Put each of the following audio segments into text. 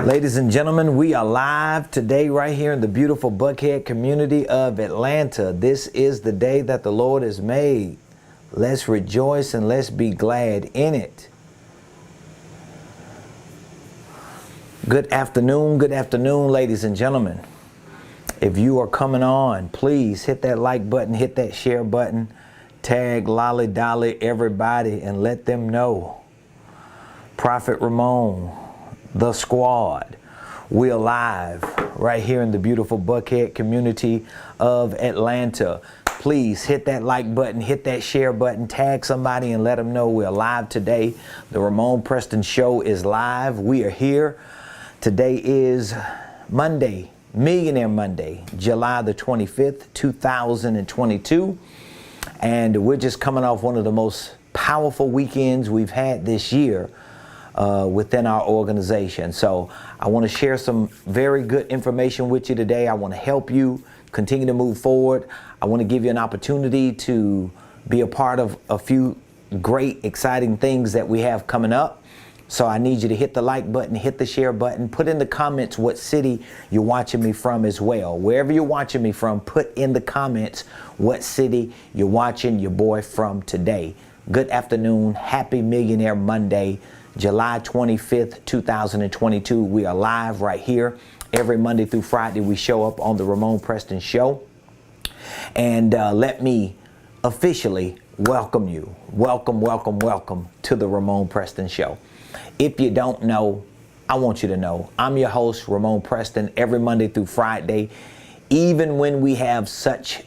Ladies and gentlemen, we are live today right here in the beautiful Buckhead community of Atlanta. This is the day that the Lord has made. Let's rejoice and let's be glad in it. Good afternoon, ladies and gentlemen. If you are coming on, please hit that like button, hit that share button, tag Lolly Dolly everybody and let them know. Prophet Ramon, the squad, we're live right here in the beautiful Buckhead community of Atlanta. Please hit that like button, hit that share button, tag somebody and let them know we're live today. The Ramonepreston show is live. We are here. Today is Monday, Millionaire Monday, July the 25th, 2022. And we're just coming off one of the most powerful weekends we've had this year within our organization. So I want to share some very good information with you today. I want to help you continue to move forward. I want to give you an opportunity to be a part of a few great, exciting things that we have coming up. So I need you to hit the like button, hit the share button, put in the comments what city you're watching me from as well. Wherever you're watching me from, put in the comments what city you're watching your boy from today. Good afternoon. Happy Millionaire Monday, July 25th, 2022. We are live right here. Every Monday through Friday, we show up on the Ramonepreston show. And let me officially welcome you. Welcome to the Ramonepreston show. If you don't know, I want you to know, I'm your host, Ramonepreston, every Monday through Friday. Even when we have such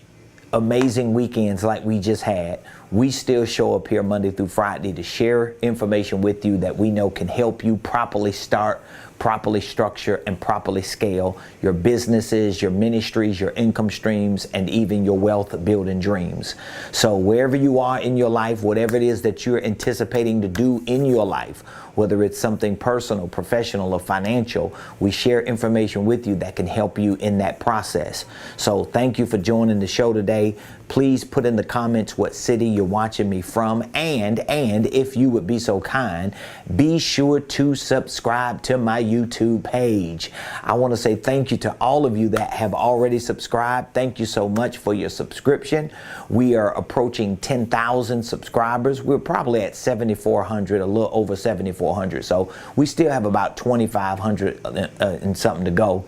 amazing weekends like we just had, we still show up here Monday through Friday to share information with you that we know can help you properly start, properly structure, and properly scale your businesses, your ministries, your income streams, and even your wealth building dreams. So wherever you are in your life, whatever it is that you're anticipating to do in your life, whether it's something personal, professional, or financial, we share information with you that can help you in that process. So thank you for joining the show today. Please put in the comments what city you're watching me from, and if you would be so kind, be sure to subscribe to my YouTube page. I want to say thank you to all of you that have already subscribed. Thank you so much for your subscription. We are approaching 10,000 subscribers. We're probably at 7,400, a little over 7,400. So we still have about 2,500 and something to go.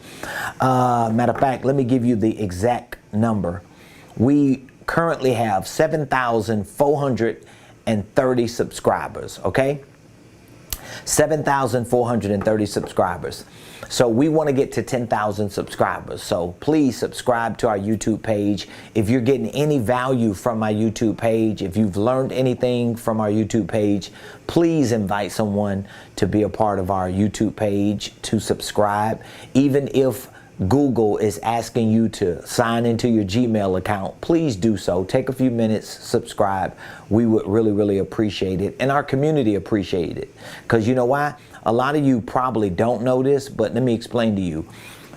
Matter of fact, let me give you the exact number. We currently have 7,430 subscribers, okay? 7,430 subscribers. So we want to get to 10,000 subscribers. So please subscribe to our YouTube page. If you're getting any value from my YouTube page, if you've learned anything from our YouTube page, please invite someone to be a part of our YouTube page to subscribe. Even if Google is asking you to sign into your Gmail account, please do so. Take a few minutes, subscribe. We would really appreciate it, and our community appreciate it. Because you know why? A lot of you probably don't know this, but let me explain to you.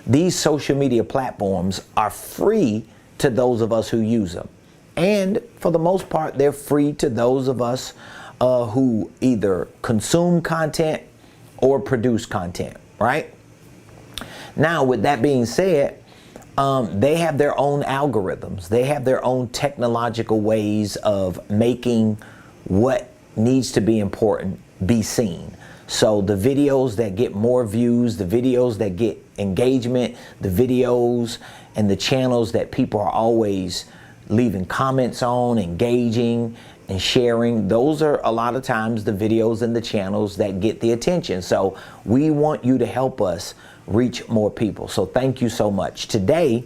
These social media platforms are free to those of us who use them. And for the most part, they're free to those of us who either consume content or produce content, right? Now, with that being said, they have their own algorithms. They have their own technological ways of making what needs to be important be seen. So the videos that get more views, the videos that get engagement, the videos and the channels that people are always leaving comments on, engaging and sharing, those are a lot of times the videos and the channels that get the attention. So we want you to help us reach more people. So thank you so much. Today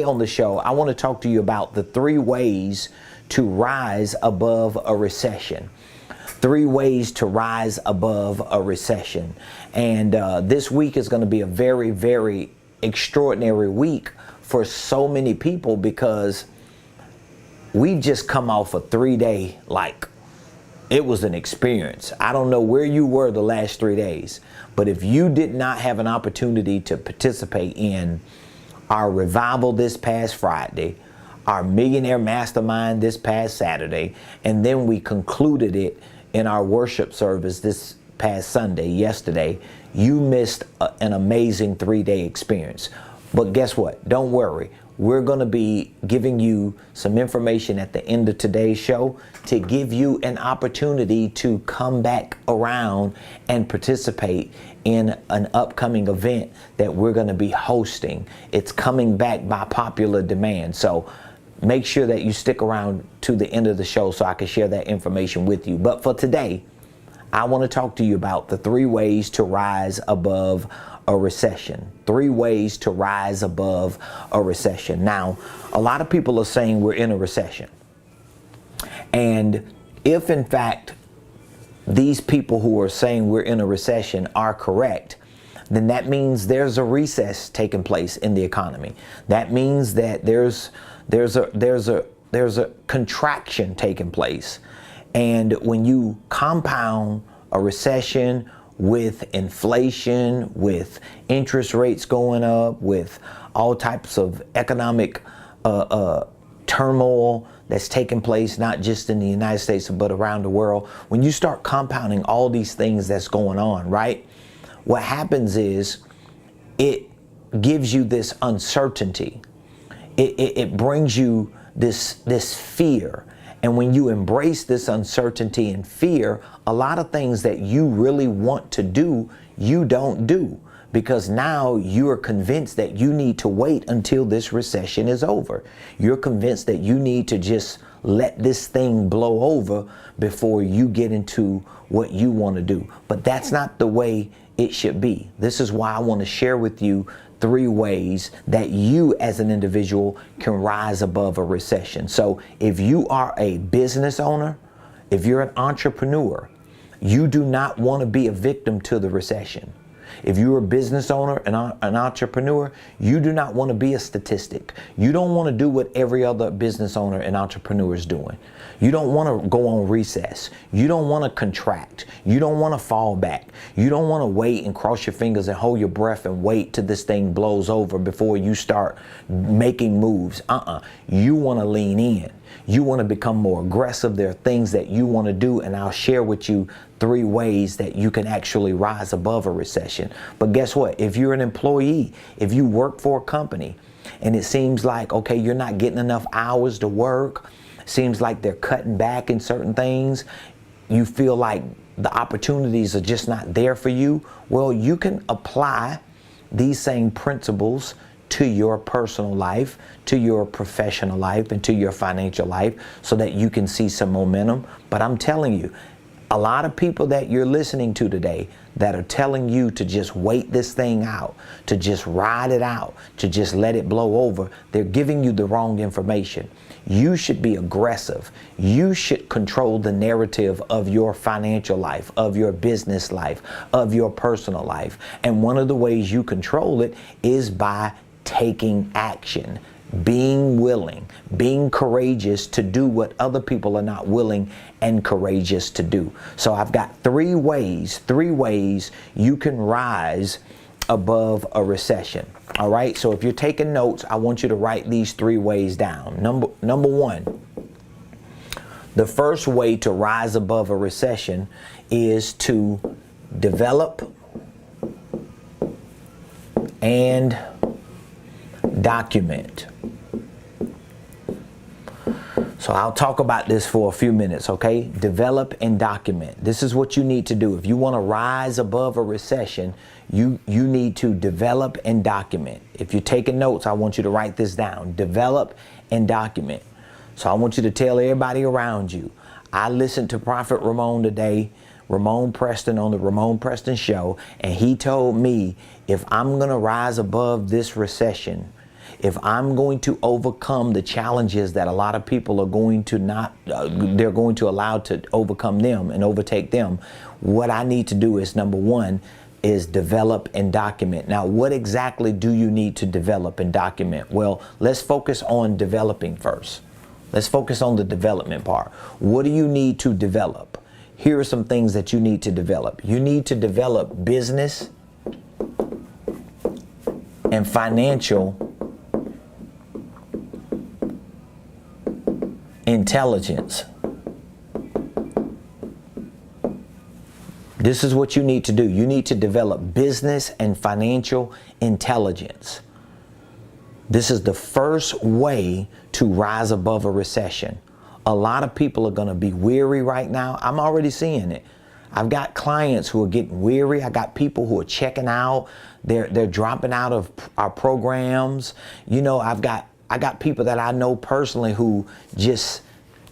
on the show, I want to talk to you about the 3 ways to rise above a recession. 3 ways to rise above a recession. And this week is going to be a very extraordinary week for so many people, because we've just come off a 3-day, it was an experience. I don't know where you were the last 3 days, but if you did not have an opportunity to participate in our revival this past Friday, our Millionaire Mastermind this past Saturday, and then we concluded it in our worship service this past Sunday, yesterday, you missed an amazing 3-day experience. But guess what? Don't worry. We're going to be giving you some information at the end of today's show to give you an opportunity to come back around and participate in an upcoming event that we're going to be hosting. It's coming back by popular demand. So make sure that you stick around to the end of the show so I can share that information with you. But for today, I want to talk to you about the 3 ways to rise above a recession. 3 ways to rise above a recession. Now, a lot of people are saying we're in a recession. And if in fact these people who are saying we're in a recession are correct, then that means there's a recess taking place in the economy. That means that there's a contraction taking place. And when you compound a recession with inflation, with interest rates going up, with all types of economic turmoil that's taking place, not just in the United States, but around the world. When you start compounding all these things that's going on, right? What happens is it gives you this uncertainty. It brings you this fear. And when you embrace this uncertainty and fear, a lot of things that you really want to do, you don't do, because now you're convinced that you need to wait until this recession is over. You're convinced that you need to just let this thing blow over before you get into what you want to do. But that's not the way it should be. This is why I want to share with you 3 ways that you as an individual can rise above a recession. So if you are a business owner, if you're an entrepreneur, you do not want to be a victim to the recession. If you're a business owner and an entrepreneur, you do not want to be a statistic. You don't want to do what every other business owner and entrepreneur is doing. You don't want to go on recess. You don't want to contract. You don't want to fall back. You don't want to wait and cross your fingers and hold your breath and wait till this thing blows over before you start making moves. You want to lean in. You want to become more aggressive. There are things that you want to do, and I'll share with you 3 ways that you can actually rise above a recession. But guess what? If you're an employee, if you work for a company and it seems like, okay, you're not getting enough hours to work, seems like they're cutting back in certain things, you feel like the opportunities are just not there for you, well, you can apply these same principles to your personal life, to your professional life, and to your financial life so that you can see some momentum. But I'm telling you, a lot of people that you're listening to today that are telling you to just wait this thing out, to just ride it out, to just let it blow over, they're giving you the wrong information. You should be aggressive. You should control the narrative of your financial life, of your business life, of your personal life. And one of the ways you control it is by taking action, being willing, being courageous to do what other people are not willing and courageous to do. So I've got 3 ways you can rise above a recession. All right. So if you're taking notes, I want you to write these 3 ways down. Number 1, the first way to rise above a recession is to develop and document. So I'll talk about this for a few minutes, okay? Develop and document. This is what you need to do. If you want to rise above a recession, you need to develop and document. If you're taking notes, I want you to write this down. Develop and document. So I want you to tell everybody around you. I listened to Prophet Ramon today, Ramonepreston on the Ramonepreston show, and he told me if I'm going to rise above this recession, if I'm going to overcome the challenges that a lot of people are going to they're going to allow to overcome them and overtake them, what I need to do is, number 1, is develop and document. Now, what exactly do you need to develop and document? Well, let's focus on developing first. Let's focus on the development part. What do you need to develop? Here are some things that you need to develop. You need to develop business and financial intelligence. This is what you need to do. You need to develop business and financial intelligence. This is the first way to rise above a recession. A lot of people are going to be weary right now. I'm already seeing it. I've got clients who are getting weary. I got people who are checking out. They're dropping out of our programs. You know, I got people that I know personally who just,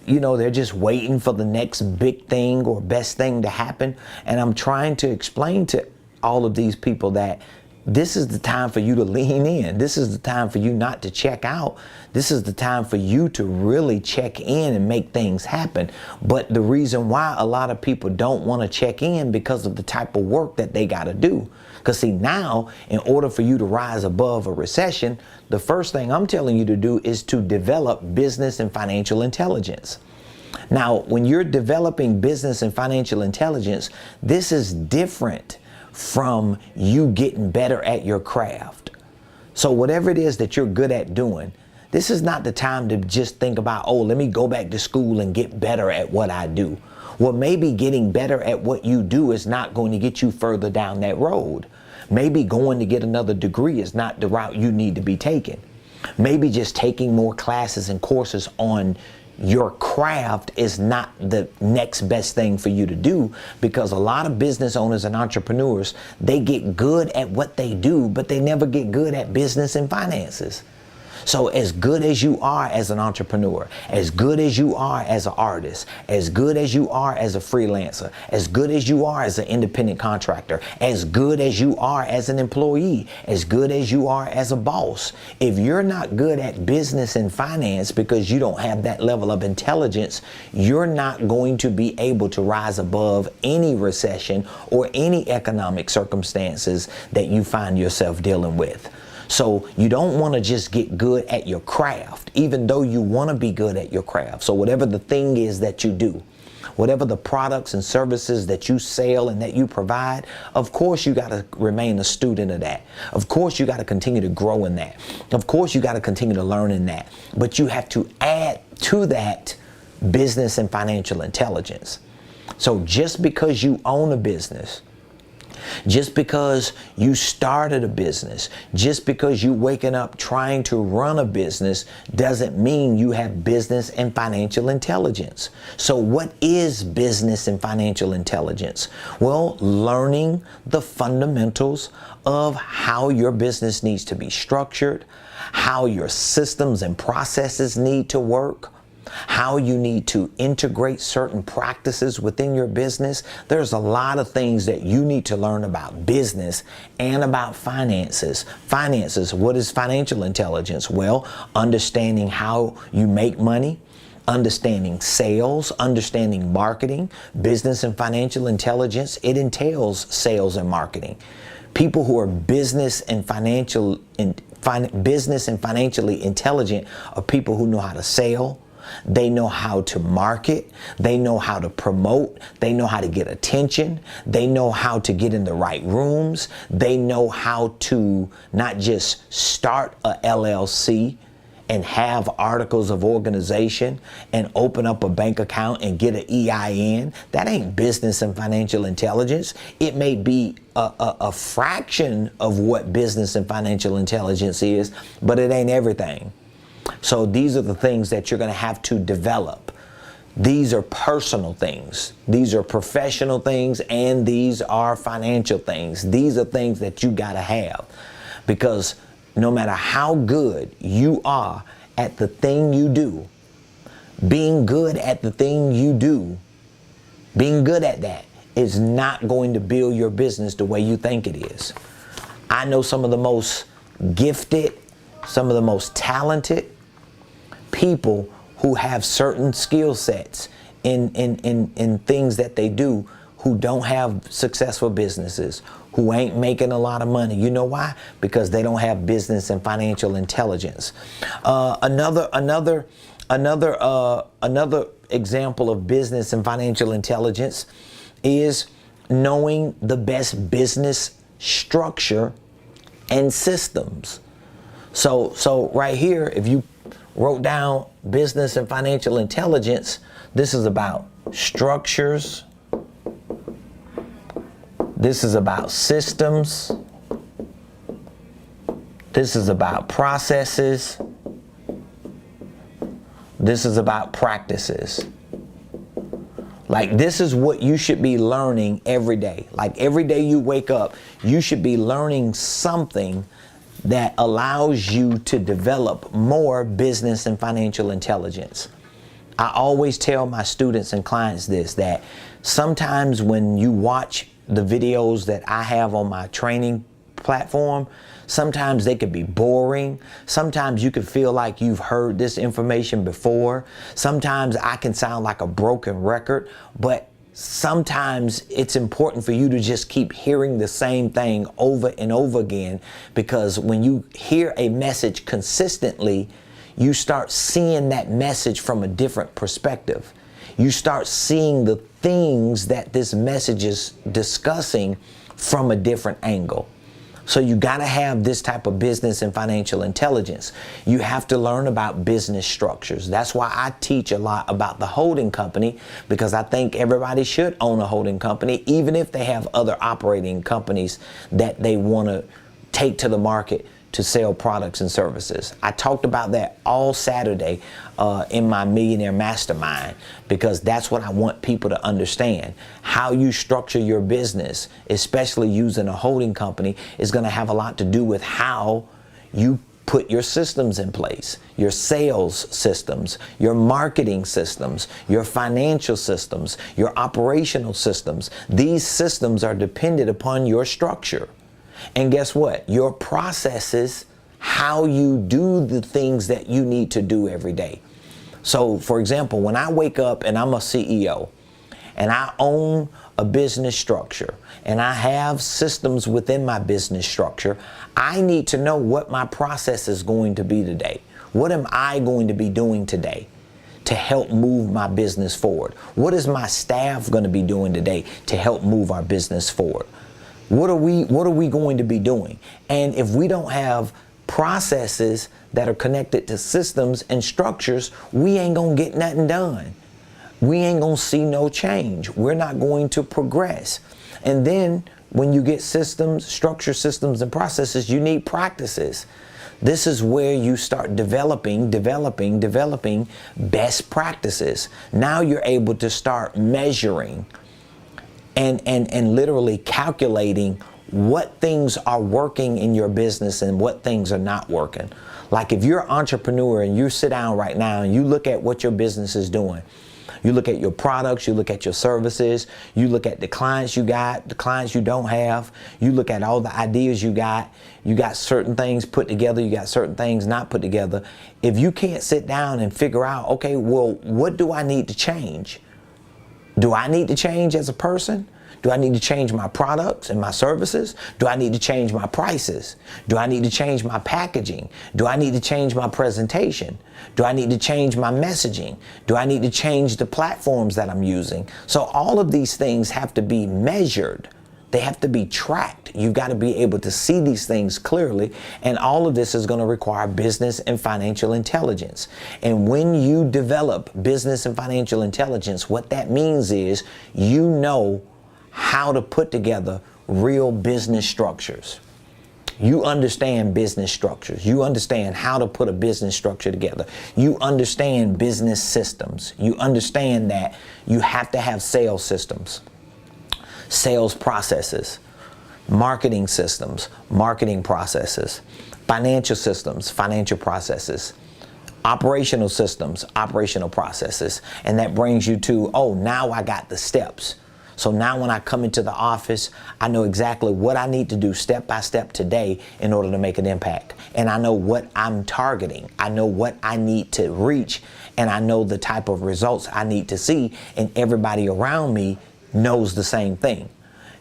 you know, they're just waiting for the next big thing or best thing to happen. And I'm trying to explain to all of these people that this is the time for you to lean in. This is the time for you not to check out. This is the time for you to really check in and make things happen. But the reason why a lot of people don't want to check in because of the type of work that they got to do. Because see, now, in order for you to rise above a recession, the first thing I'm telling you to do is to develop business and financial intelligence. Now, when you're developing business and financial intelligence, this is different from you getting better at your craft. So whatever it is that you're good at doing, this is not the time to just think about, oh, let me go back to school and get better at what I do. Well, maybe getting better at what you do is not going to get you further down that road. Maybe going to get another degree is not the route you need to be taking. Maybe just taking more classes and courses on your craft is not the next best thing for you to do, because a lot of business owners and entrepreneurs, they get good at what they do, but they never get good at business and finances. So as good as you are as an entrepreneur, as good as you are as an artist, as good as you are as a freelancer, as good as you are as an independent contractor, as good as you are as an employee, as good as you are as a boss, if you're not good at business and finance because you don't have that level of intelligence, you're not going to be able to rise above any recession or any economic circumstances that you find yourself dealing with. So you don't want to just get good at your craft, even though you want to be good at your craft. So whatever the thing is that you do, whatever the products and services that you sell and that you provide, of course you got to remain a student of that. Of course you got to continue to grow in that. Of course you got to continue to learn in that. But you have to add to that business and financial intelligence. So just because you own a business, just because you started a business, just because you're waking up trying to run a business, doesn't mean you have business and financial intelligence. So what is business and financial intelligence? Well, learning the fundamentals of how your business needs to be structured, how your systems and processes need to work, how you need to integrate certain practices within your business. There's a lot of things that you need to learn about business and about finances. Finances, what is financial intelligence? Well, understanding how you make money, understanding sales, understanding marketing. Business and financial intelligence, it entails sales and marketing. People who are business and financially intelligent are people who know how to sell. They know how to market, they know how to promote, they know how to get attention, they know how to get in the right rooms, they know how to not just start a LLC and have articles of organization and open up a bank account and get an EIN. That ain't business and financial intelligence. It may be a fraction of what business and financial intelligence is, but it ain't everything. So these are the things that you're going to have to develop. These are personal things. These are professional things, and these are financial things. These are things that you got to have, because no matter how good you are at the thing you do, being good at the thing you do, being good at that is not going to build your business the way you think it is. I know some of the most gifted, some of the most talented people who have certain skill sets in things that they do, who don't have successful businesses, who ain't making a lot of money. You know why? Because they don't have business and financial intelligence. Another example of business and financial intelligence is knowing the best business structure and systems. So right here, if you wrote down business and financial intelligence, this is about structures This is about systems. This is about processes. This is about practices. Like, this is what you should be learning every day. Like, every day you wake up, you should be learning something that allows you to develop more business and financial intelligence. I always tell my students and clients this, that sometimes when you watch the videos that I have on my training platform, sometimes they could be boring. Sometimes you could feel like you've heard this information before. Sometimes I can sound like a broken record, but sometimes it's important for you to just keep hearing the same thing over and over again, because when you hear a message consistently, you start seeing that message from a different perspective. You start seeing the things that this message is discussing from a different angle. So you got to have this type of business and financial intelligence. You have to learn about business structures. That's why I teach a lot about the holding company, because I think everybody should own a holding company, even if they have other operating companies that they want to take to the market to sell products and services. I talked about that all Saturday in my Millionaire Mastermind, because that's what I want people to understand. How you structure your business, especially using a holding company, is going to have a lot to do with how you put your systems in place, your sales systems, your marketing systems, your financial systems, your operational systems. These systems are dependent upon your structure. And guess what? Your processes, how you do the things that you need to do every day. So, for example, when I wake up and I'm a CEO and I own a business structure and I have systems within my business structure, I need to know what my process is going to be today. What am I going to be doing today to help move my business forward? What is my staff going to be doing today to help move our business forward? What are we going to be doing? And if we don't have processes that are connected to systems and structures, we ain't gonna get nothing done. We ain't gonna see no change. We're not going to progress. And then when you get systems, structure systems and processes, you need practices. This is where you start developing best practices. Now you're able to start measuring and literally calculating what things are working in your business and what things are not working. Like, if you're an entrepreneur and you sit down right now and you look at what your business is doing, you look at your products, you look at your services, you look at the clients you got, the clients you don't have, you look at all the ideas you got certain things put together, you got certain things not put together. If you can't sit down and figure out, okay, well, what do I need to change? Do I need to change as a person? Do I need to change my products and my services? Do I need to change my prices? Do I need to change my packaging? Do I need to change my presentation? Do I need to change my messaging? Do I need to change the platforms that I'm using? So all of these things have to be measured. They have to be tracked. You've got to be able to see these things clearly, and all of this is going to require business and financial intelligence. And when you develop business and financial intelligence, what that means is you know how to put together real business structures. You understand business structures. You understand how to put a business structure together. You understand business systems. You understand that you have to have sales systems, sales processes, marketing systems, marketing processes, financial systems, financial processes, operational systems, operational processes. And that brings you to, oh, now I got the steps. So now when I come into the office, I know exactly what I need to do step by step today in order to make an impact. And I know what I'm targeting. I know what I need to reach, and I know the type of results I need to see, and everybody around me knows the same thing.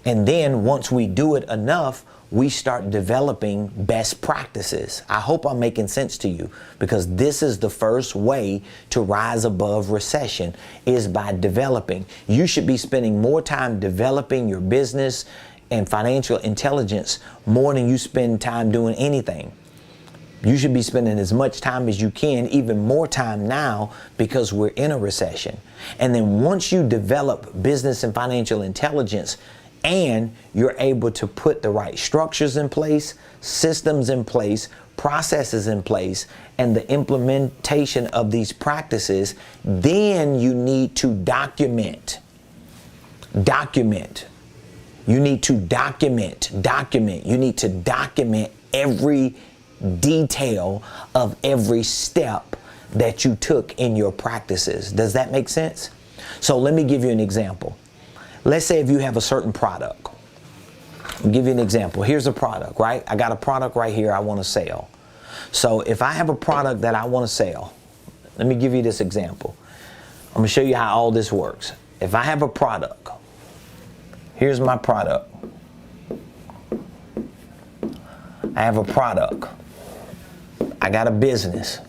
And then once we do it enough, we start developing best practices. I hope I'm making sense to you, because this is the first way to rise above recession, is by developing. You should be spending more time developing your business and financial intelligence more than you spend time doing anything. You should be spending as much time as you can, even more time now, because we're in a recession. And then once you develop business and financial intelligence, and you're able to put the right structures in place, systems in place, processes in place, and the implementation of these practices, then you need to document. You need to document. You need to document every detail of every step that you took in your practices. Does that make sense? So let me give you an example. Let's say if you have a certain product. I'll give you an example. Here's a product, right? I got a product right here I want to sell. So if I have a product that I want to sell, let me give you this example. I'm going to show you how all this works. If I have a product, here's my product. I have a product. I got a business.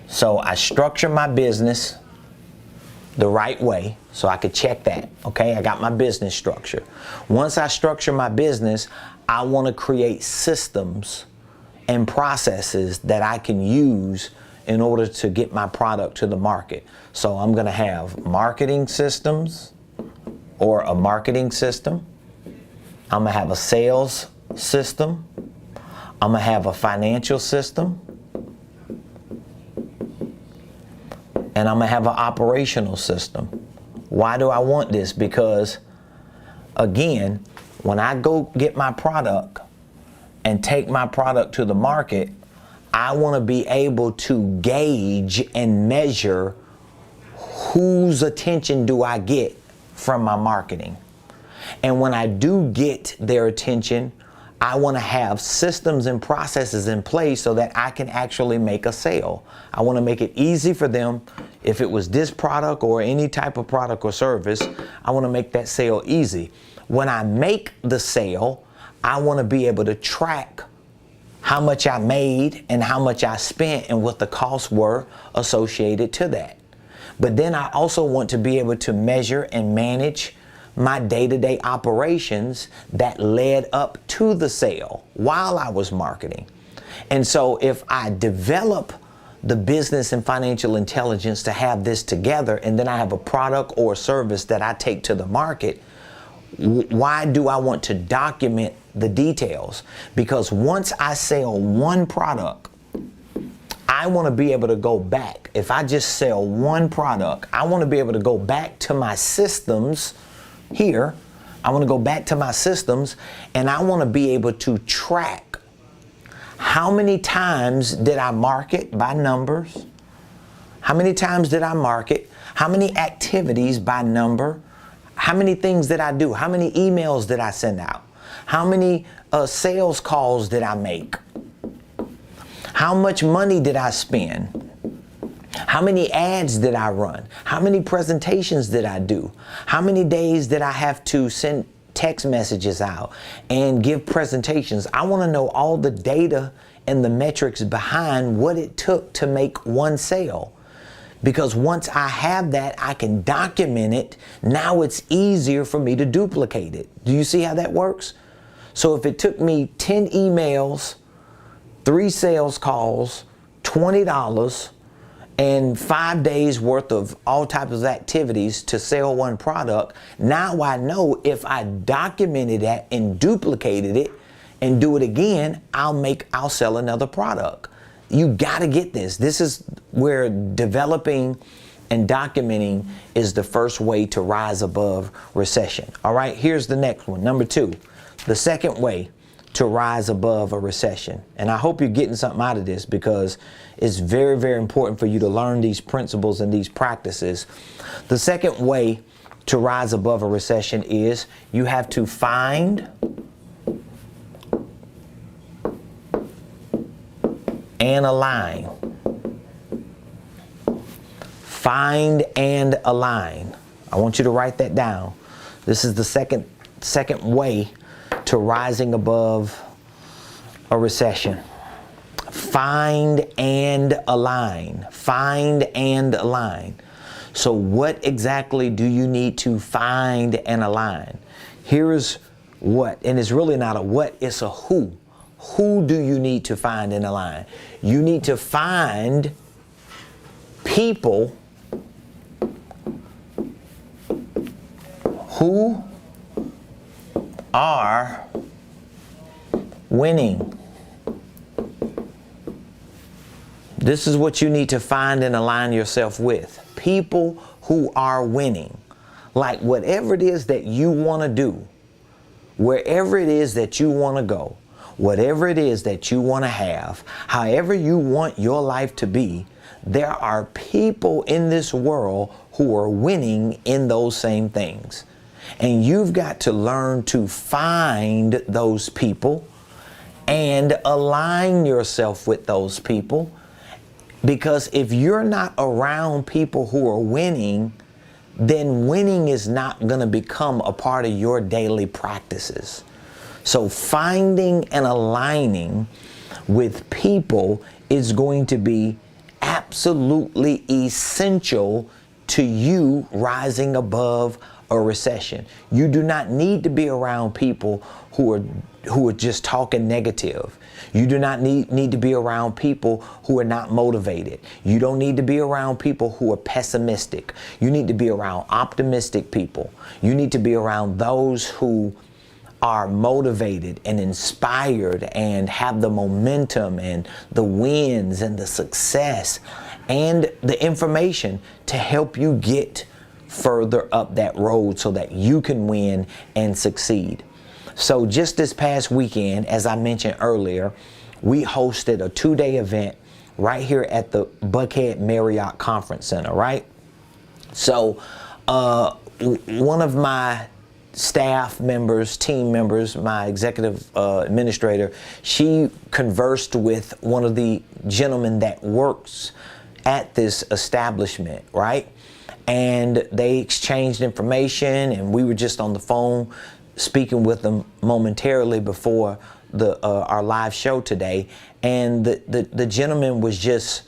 So I structure my business the right way so I could check that. Okay, I got my business structure. Once I structure my business, I want to create systems and processes that I can use in order to get my product to the market. So I'm going to have marketing systems or a marketing system. I'm going to have a sales system. I'm going to have a financial system. And I'm going to have an operational system. Why do I want this? Because, again, when I go get my product and take my product to the market, I want to be able to gauge and measure whose attention do I get from my marketing. And when I do get their attention, I want to have systems and processes in place so that I can actually make a sale. I want to make it easy for them. If it was this product or any type of product or service, I want to make that sale easy. When I make the sale, I want to be able to track how much I made and how much I spent and what the costs were associated to that. But then I also want to be able to measure and manage my day-to-day operations that led up to the sale while I was marketing. And so if I develop the business and financial intelligence to have this together, and then I have a product or service that I take to the market, why do I want to document the details? Because once I sell one product, I want to be able to go back. If I just sell one product, I want to be able to go back to my systems here. I want to go back to my systems, and I want to be able to track how many times did I market by numbers, how many times did I market, how many activities by number, how many things did I do, how many emails did I send out, how many sales calls did I make, how much money did I spend, how many ads did I run? How many presentations did I do? How many days did I have to send text messages out and give presentations? I want to know all the data and the metrics behind what it took to make one sale. Because once I have that, I can document it. Now it's easier for me to duplicate it. Do you see how that works? So if it took me 10 emails, 3 sales calls, $20, and 5 days worth of all types of activities to sell one product, now I know if I documented that and duplicated it and do it again, I'll sell another product. You got to get this. This is where developing and documenting is the first way to rise above recession. All right, here's the next one. Number 2, the second way to rise above a recession. And I hope you're getting something out of this, because it's very, very important for you to learn these principles and these practices. The second way to rise above a recession is you have to find and align. Find and align. I want you to write that down. This is the second way to rising above a recession. Find and align. Find and align. So what exactly do you need to find and align? Here is what, and it's really not a what, it's a who. Who do you need to find and align? You need to find people who are winning. This is what you need to find and align yourself with. People who are winning. Like whatever it is that you want to do, wherever it is that you want to go, whatever it is that you want to have, however you want your life to be, there are people in this world who are winning in those same things. And you've got to learn to find those people and align yourself with those people. Because if you're not around people who are winning, then winning is not going to become a part of your daily practices. So finding and aligning with people is going to be absolutely essential to you rising above a recession. You do not need to be around people who are just talking negative. You do not need to be around people who are not motivated. You don't need to be around people who are pessimistic. You need to be around optimistic people. You need to be around those who are motivated and inspired and have the momentum and the wins and the success and the information to help you get further up that road so that you can win and succeed. So just this past weekend, as I mentioned earlier, we hosted a 2-day event right here at the Buckhead Marriott Conference Center, right? So one of my staff members, team members, my executive administrator, she conversed with one of the gentlemen that works at this establishment, right? And they exchanged information, and we were just on the phone speaking with them momentarily before our live show today. And the gentleman was just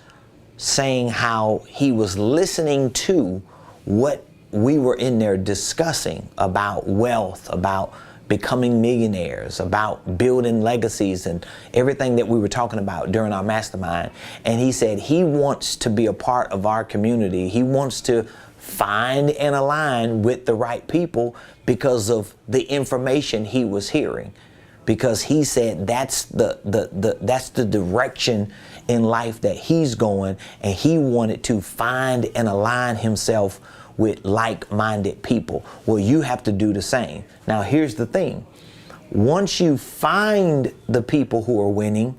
saying how he was listening to what we were in there discussing about wealth, about becoming millionaires, about building legacies, and everything that we were talking about during our mastermind. And he said he wants to be a part of our community. He wants to find and align with the right people because of the information he was hearing. Because he said that's the direction in life that he's going, and he wanted to find and align himself with like-minded people. Well, you have to do the same. Now, here's the thing. Once you find the people who are winning,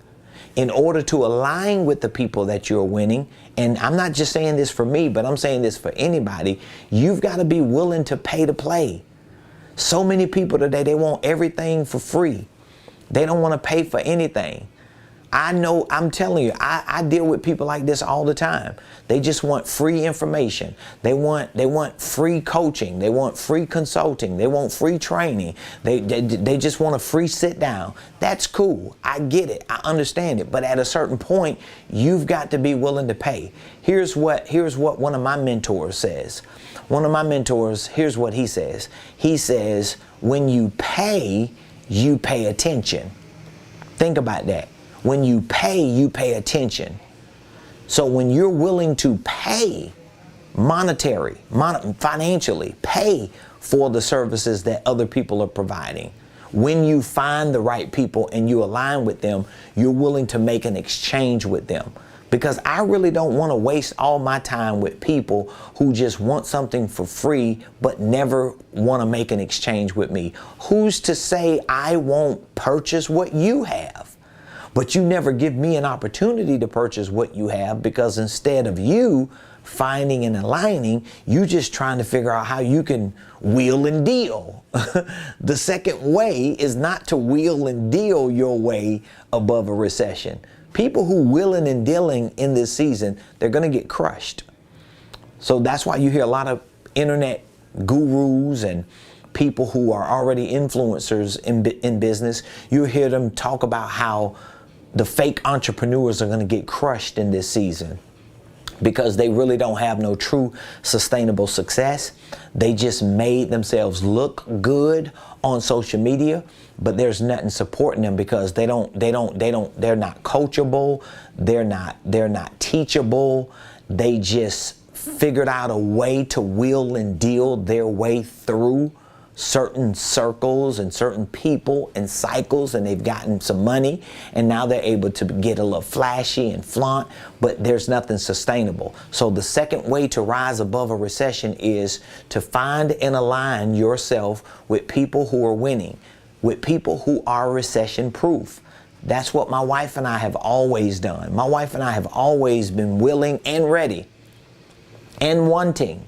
in order to align with the people that you're winning, and I'm not just saying this for me, but I'm saying this for anybody, you've got to be willing to pay to play. So many people today, they want everything for free. They don't want to pay for anything. I know, I'm telling you, I deal with people like this all the time. They just want free information. They want free coaching. They want free consulting. They want free training. They just want a free sit down. That's cool. I get it. I understand it. But at a certain point, you've got to be willing to pay. Here's what one of my mentors says. One of my mentors, here's what he says. He says, when you pay attention. Think about that. When you pay attention. So when you're willing to pay financially, pay for the services that other people are providing, when you find the right people and you align with them, you're willing to make an exchange with them. Because I really don't want to waste all my time with people who just want something for free but never want to make an exchange with me. Who's to say I won't purchase what you have? But you never give me an opportunity to purchase what you have, because instead of you finding and aligning, you just trying to figure out how you can wheel and deal. The second way is not to wheel and deal your way above a recession. People who wheeling and dealing in this season, they're going to get crushed. So that's why you hear a lot of internet gurus and people who are already influencers in business. You hear them talk about how the fake entrepreneurs are going to get crushed in this season because they really don't have no true sustainable success. They just made themselves look good on social media, but there's nothing supporting them because they're not coachable. They're not teachable. They just figured out a way to wheel and deal their way through certain circles and certain people and cycles, and they've gotten some money, and now they're able to get a little flashy and flaunt, but there's nothing sustainable. So the second way to rise above a recession is to find and align yourself with people who are winning, with people who are recession proof. That's what my wife and I have always done. My wife and I have always been willing and ready and wanting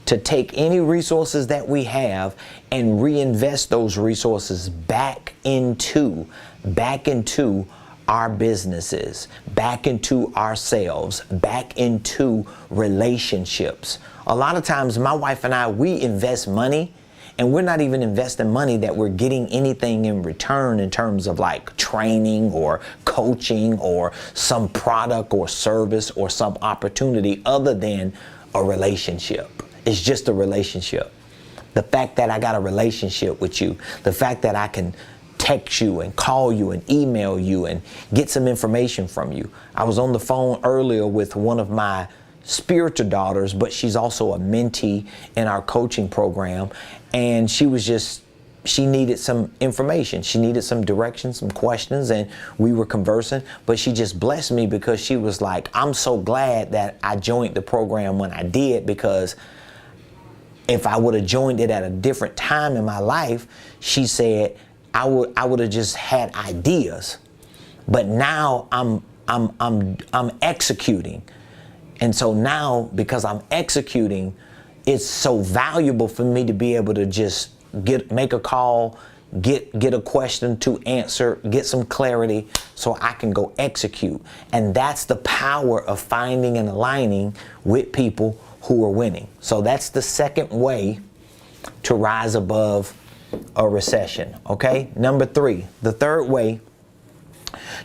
to take any resources that we have and reinvest those resources back into our businesses, back into ourselves, back into relationships. A lot of times my wife and I, we invest money, and we're not even investing money that we're getting anything in return in terms of like training or coaching or some product or service or some opportunity other than a relationship. It's just a relationship. The fact that I got a relationship with you, the fact that I can text you and call you and email you and get some information from you. I was on the phone earlier with one of my spiritual daughters, but she's also a mentee in our coaching program, and she needed some information. She needed some direction, some questions, and we were conversing, but she just blessed me because she was like, I'm so glad that I joined the program when I did, because if I would have joined it at a different time in my life, she said, I would have just had ideas, but now I'm executing. And so now, because I'm executing, it's so valuable for me to be able to just make a call, get a question to answer, get some clarity so I can go execute. And that's the power of finding and aligning with people who are winning. So that's the second way to rise above a recession, okay? Number 3, the third way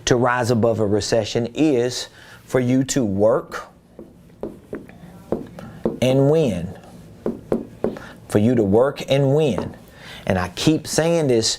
to rise above a recession is for you to work and win. For you to work and win. And I keep saying this,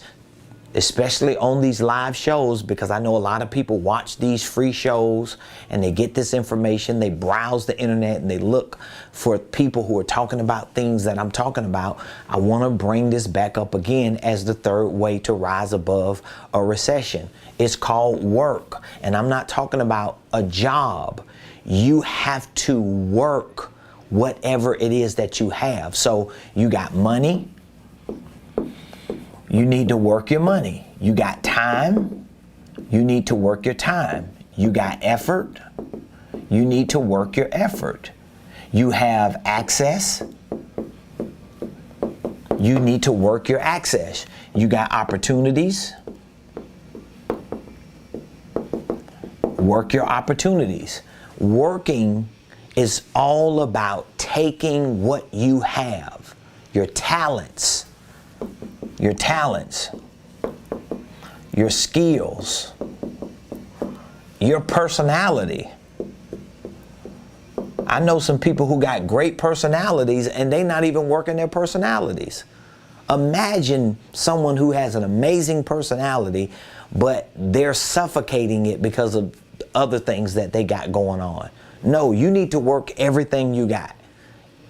especially on these live shows, because I know a lot of people watch these free shows and they get this information, they browse the internet and they look for people who are talking about things that I'm talking about. I want to bring this back up again as the third way to rise above a recession. It's called work. And I'm not talking about a job. You have to work whatever it is that you have. So you got money, you need to work your money. You got time, you need to work your time. You got effort, you need to work your effort. You have access, you need to work your access. You got opportunities, work your opportunities. Working is all about taking what you have, your talents, your skills, your personality. I know some people who got great personalities and they not even working their personalities. Imagine someone who has an amazing personality, but they're suffocating it because of other things that they got going on. No, you need to work everything you got.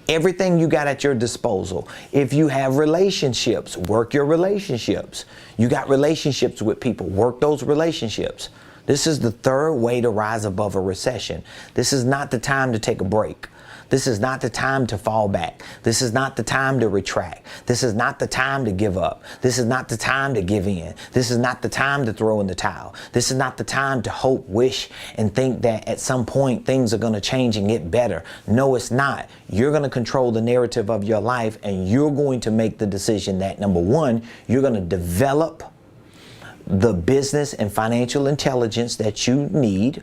Everything you got at your disposal. If you have relationships, work your relationships. You got relationships with people, work those relationships. This is the third way to rise above a recession. This is not the time to take a break. This is not the time to fall back. This is not the time to retract. This is not the time to give up. This is not the time to give in. This is not the time to throw in the towel. This is not the time to hope, wish, and think that at some point things are going to change and get better. No, it's not. You're going to control the narrative of your life, and you're going to make the decision that, number one, you're going to develop the business and financial intelligence that you need.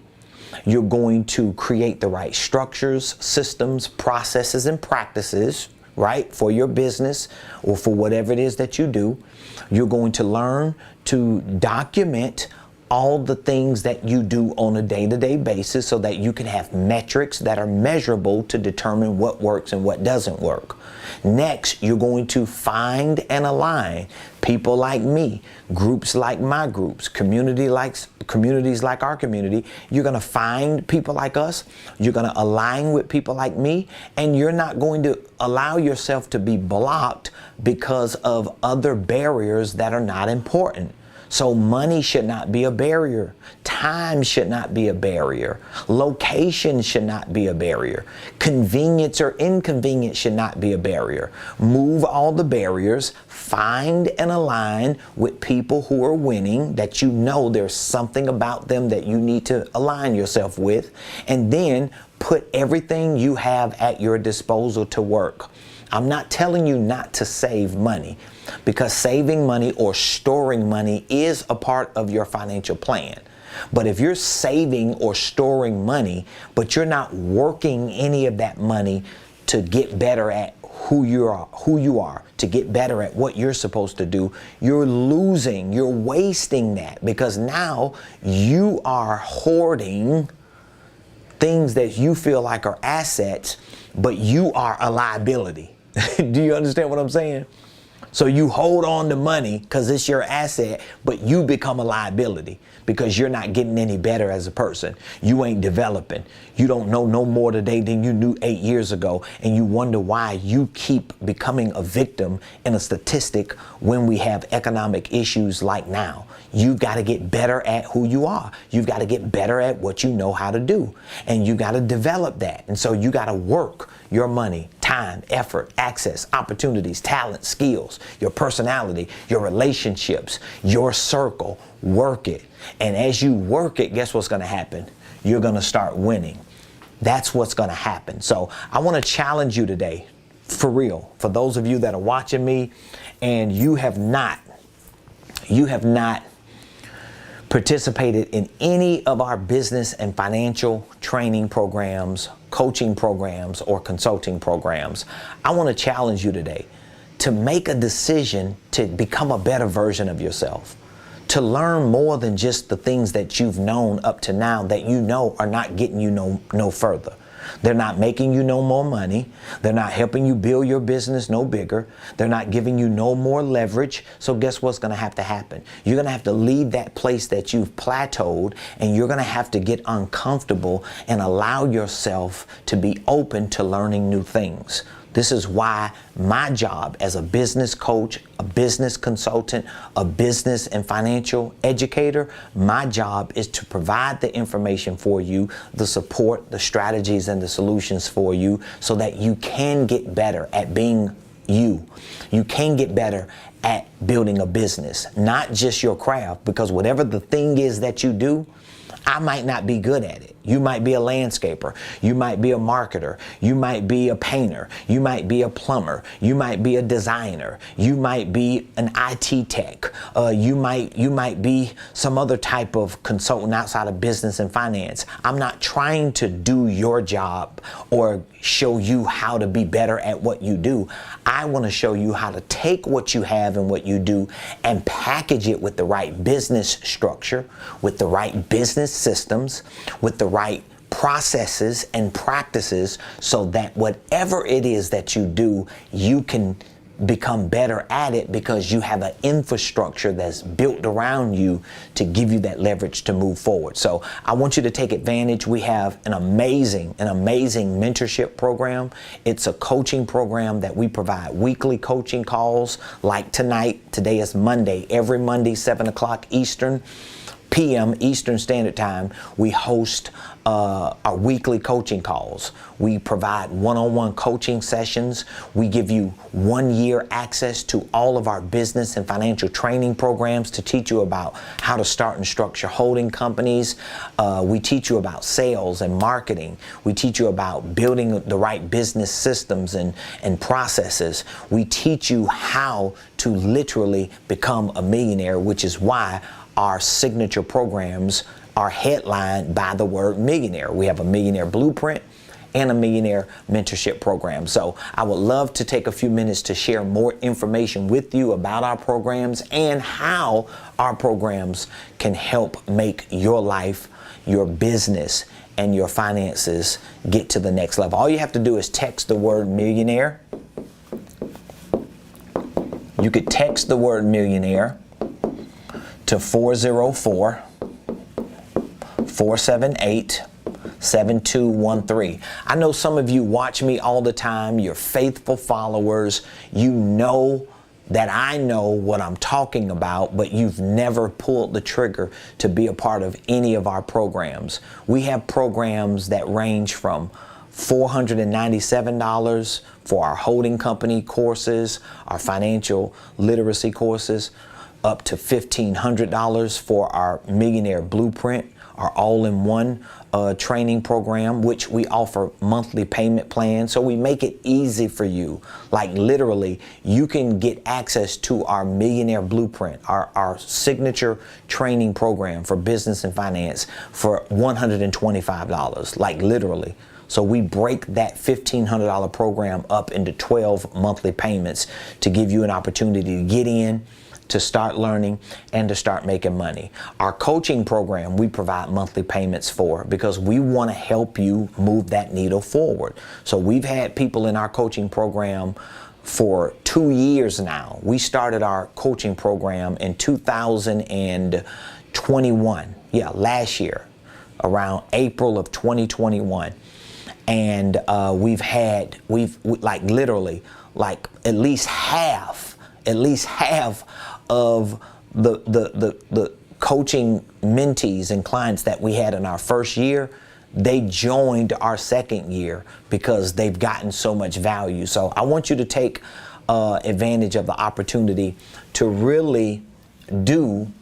You're going to create the right structures, systems, processes, and practices, right, for your business or for whatever it is that you do. You're going to learn to document all the things that you do on a day-to-day basis so that you can have metrics that are measurable to determine what works and what doesn't work. Next, you're going to find and align people like me, groups like my groups, communities like our community. You're going to find people like us. You're going to align with people like me, and you're not going to allow yourself to be blocked because of other barriers that are not important. So money should not be a barrier. Time should not be a barrier. Location should not be a barrier. Convenience or inconvenience should not be a barrier. Move all the barriers. Find and align with people who are winning, that you know there's something about them that you need to align yourself with. And then put everything you have at your disposal to work. I'm not telling you not to save money, because saving money or storing money is a part of your financial plan. But if you're saving or storing money, but you're not working any of that money to get better at who you are, to get better at what you're supposed to do, you're losing, you're wasting that, because now you are hoarding things that you feel like are assets, but you are a liability. Do you understand what I'm saying? So you hold on to money because it's your asset, but you become a liability because you're not getting any better as a person. You ain't developing. You don't know no more today than you knew 8 years ago, and you wonder why you keep becoming a victim in a statistic when we have economic issues like now. You've got to get better at who you are. You've got to get better at what you know how to do, and you got to develop that. And so you got to work your money, time, effort, access, opportunities, talent, skills, your personality, your relationships, your circle. Work it. And as you work it, guess what's going to happen? You're going to start winning. That's what's going to happen. So I want to challenge you today, for real, for those of you that are watching me and you have not participated in any of our business and financial training programs, coaching programs, or consulting programs, I want to challenge you today to make a decision to become a better version of yourself, to learn more than just the things that you've known up to now that you know are not getting you no further. They're not making you no more money. They're not helping you build your business no bigger. They're not giving you no more leverage. So guess what's going to have to happen? You're going to have to leave that place that you've plateaued, and you're going to have to get uncomfortable and allow yourself to be open to learning new things. This is why my job as a business coach, a business consultant, a business and financial educator, my job is to provide the information for you, the support, the strategies, and the solutions for you so that you can get better at being you. You can get better at building a business, not just your craft, because whatever the thing is that you do, I might not be good at it. You might be a landscaper. You might be a marketer. You might be a painter. You might be a plumber. You might be a designer. You might be an IT tech. You might be some other type of consultant outside of business and finance. I'm not trying to do your job or show you how to be better at what you do. I want to show you how to take what you have and what you do and package it with the right business structure, with the right business systems, with the right processes and practices, so that whatever it is that you do, you can become better at it because you have an infrastructure that's built around you to give you that leverage to move forward. So I want you to take advantage. We have an amazing mentorship program. It's a coaching program that we provide weekly coaching calls like tonight. Today is Monday. Every Monday, 7 o'clock p.m. Eastern Standard Time, we host our weekly coaching calls. We provide one-on-one coaching sessions. We give you 1 year access to all of our business and financial training programs to teach you about how to start and structure holding companies. We teach you about sales and marketing. We teach you about building the right business systems and processes. We teach you how to literally become a millionaire, which is why our signature programs are headlined by the word millionaire. We have a millionaire blueprint and a millionaire mentorship program. So I would love to take a few minutes to share more information with you about our programs and how our programs can help make your life, your business, and your finances get to the next level. All you have to do is text the word millionaire. You could text the word millionaire to 404-478-7213. I know some of you watch me all the time. You're faithful followers. You know that I know what I'm talking about, but you've never pulled the trigger to be a part of any of our programs. We have programs that range from $497 for our holding company courses, our financial literacy courses, up to $1,500 for our Millionaire Blueprint, our all-in-one training program, which we offer monthly payment plans. So we make it easy for you. Like literally, you can get access to our Millionaire Blueprint, our signature training program for business and finance for $125, like literally. So we break that $1,500 program up into 12 monthly payments to give you an opportunity to get in, to start learning, and to start making money. Our coaching program, we provide monthly payments for because we want to help you move that needle forward. So we've had people in our coaching program for 2 years now. We started our coaching program in 2021. Yeah, last year, around April of 2021. And we've like literally, like at least half of the coaching mentees and clients that we had in our first year, they joined our second year because they've gotten so much value. So I want you to take advantage of the opportunity to really do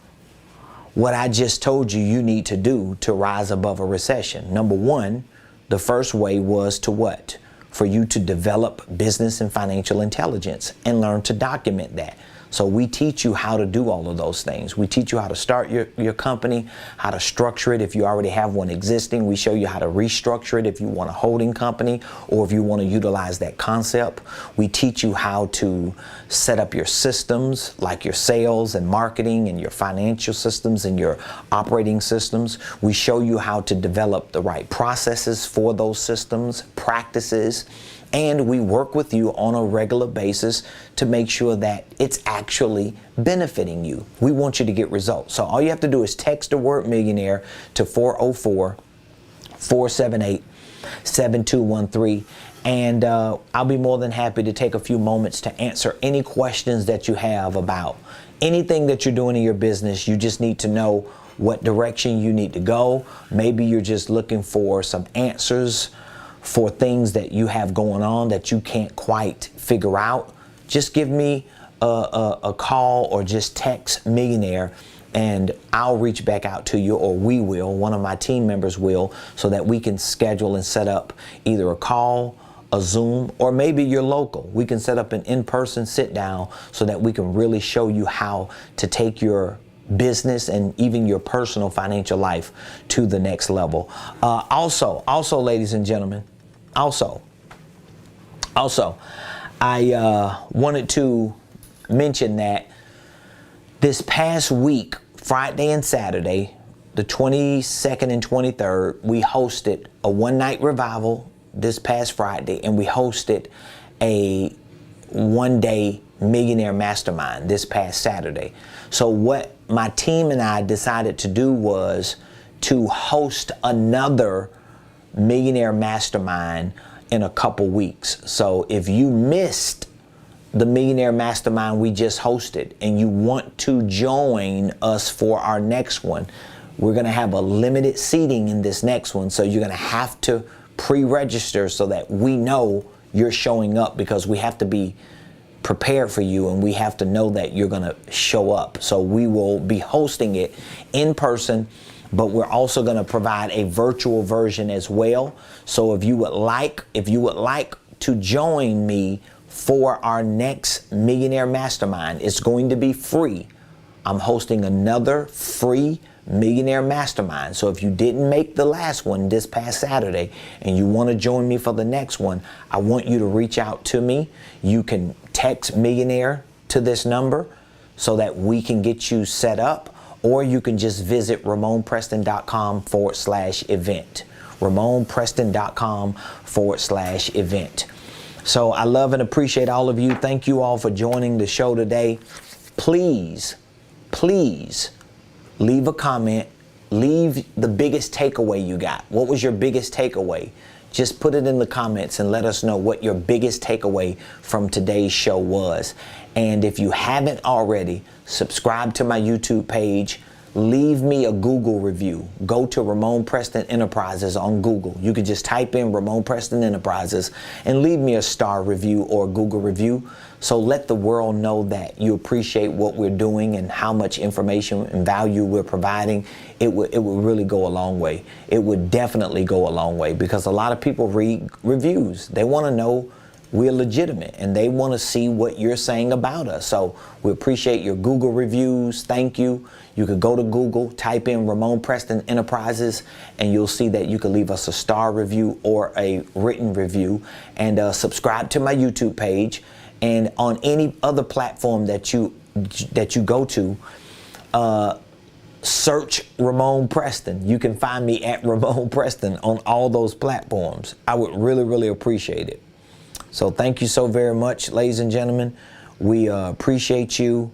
what I just told you you need to do to rise above a recession. Number one, the first way was to what? For you to develop business and financial intelligence and learn to document that. So we teach you how to do all of those things. We teach you how to start your company, how to structure it if you already have one existing. We show you how to restructure it if you want a holding company or if you want to utilize that concept. We teach you how to set up your systems, like your sales and marketing and your financial systems and your operating systems. We show you how to develop the right processes for those systems, practices, and we work with you on a regular basis to make sure that it's actually benefiting you. We want you to get results. So all you have to do is text the word millionaire to 404-478-7213. And I'll be more than happy to take a few moments to answer any questions that you have about anything that you're doing in your business. You just need to know what direction you need to go. Maybe you're just looking for some answers for things that you have going on that you can't quite figure out. Just give me a call or just text millionaire and I'll reach back out to you, or we will, one of my team members will, so that we can schedule and set up either a call, a Zoom, or maybe you're local. We can set up an in-person sit down so that we can really show you how to take your business and even your personal financial life to the next level. Also, ladies and gentlemen, also, I wanted to mention that this past week, Friday and Saturday, the 22nd and 23rd, we hosted a one-night revival this past Friday, and we hosted a one-day millionaire mastermind this past Saturday. So what my team and I decided to do was to host another millionaire mastermind in a couple weeks. So if you missed the millionaire mastermind we just hosted and you want to join us for our next one, we're going to have a limited seating in this next one. So you're going to have to pre-register so that we know you're showing up, because we have to be prepared for you and we have to know that you're going to show up. So we will be hosting it in person, but we're also going to provide a virtual version as well. So if you would like to join me for our next Millionaire Mastermind, it's going to be free. I'm hosting another free Millionaire Mastermind. So if you didn't make the last one this past Saturday and you want to join me for the next one, I want you to reach out to me. You can text millionaire to this number so that we can get you set up, or you can just visit Ramonepreston.com/event. Ramonepreston.com/event. So I love and appreciate all of you. Thank you all for joining the show today. Please, please leave a comment. Leave the biggest takeaway you got. What was your biggest takeaway? Just put it in the comments and let us know what your biggest takeaway from today's show was. And if you haven't already, subscribe to my YouTube page. Leave me a Google review. Go to Ramonepreston Enterprises on Google. You can just type in Ramonepreston Enterprises and leave me a star review or a Google review. So let the world know that you appreciate what we're doing and how much information and value we're providing. It would really go a long way. It would definitely go a long way, because a lot of people read reviews. They want to know we're legitimate and they want to see what you're saying about us. So we appreciate your Google reviews. Thank you. You could go to Google, type in Ramonepreston Enterprises, and you'll see that you can leave us a star review or a written review, and subscribe to my YouTube page. And on any other platform that you go to, search Ramonepreston. You can find me at Ramonepreston on all those platforms. I would really, really appreciate it. So thank you so very much, ladies and gentlemen. We appreciate you,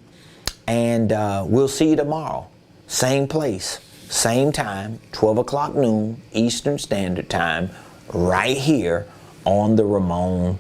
and we'll see you tomorrow. Same place, same time, 12 o'clock noon Eastern Standard Time, right here on the Ramone